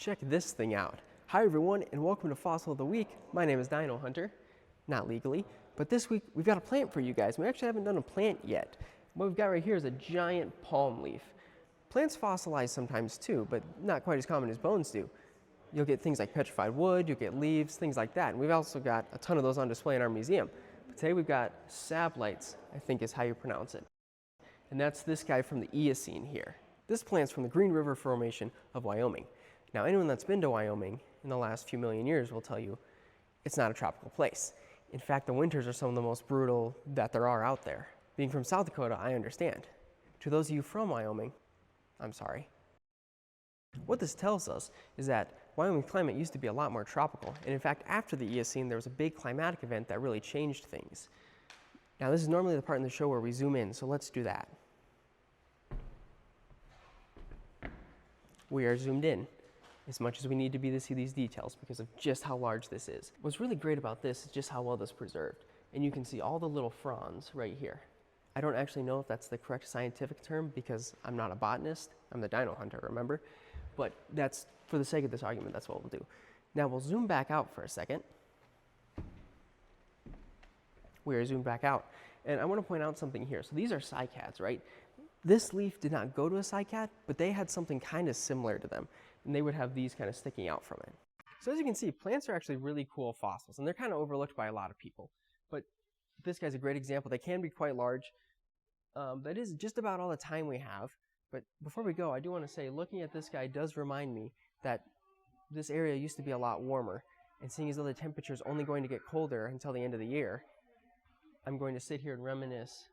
Check this thing out. Hi everyone and welcome to Fossil of the Week. My name is Dino Hunter, not legally, but this week we've got a plant for you guys. We actually haven't done a plant yet. What we've got right here is a giant palm leaf. Plants fossilize sometimes too, but not quite as common as bones do. You'll get things like petrified wood, you'll get leaves, things like that. And we've also got a ton of those on display in our museum. But today we've got sablites, I think is how you pronounce it. And that's this guy from the Eocene here. This plant's from the Green River Formation of Wyoming. Now, anyone that's been to Wyoming in the last few million years will tell you it's not a tropical place. In fact, the winters are some of the most brutal that there are out there. Being from South Dakota, I understand. To those of you from Wyoming, I'm sorry. What this tells us is that Wyoming's climate used to be a lot more tropical. And in fact, after the Eocene, there was a big climatic event that really changed things. Now, this is normally the part in the show where we zoom in, so let's do that. We are zoomed in as much as we need to be to see these details because of just how large this is. What's really great about this is just how well this is preserved. And you can see all the little fronds right here. I don't actually know if that's the correct scientific term because I'm not a botanist. I'm the dino hunter, remember? But that's, for the sake of this argument, that's what we'll do. Now we'll zoom back out for a second. We are zoomed back out. And I want to point out something here. So these are cycads, right? This leaf did not go to a cycad, but they had something kind of similar to them. And they would have these kind of sticking out from it. So as you can see, plants are actually really cool fossils, and they're kind of overlooked by a lot of people. But this guy's a great example. They can be quite large. That is just about all the time we have. But before we go, I do want to say, looking at this guy does remind me that this area used to be a lot warmer. And seeing as though the temperature is only going to get colder until the end of the year, I'm going to sit here and reminisce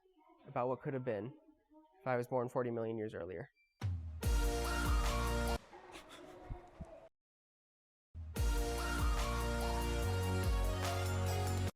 about what could have been if I was born 40 million years earlier.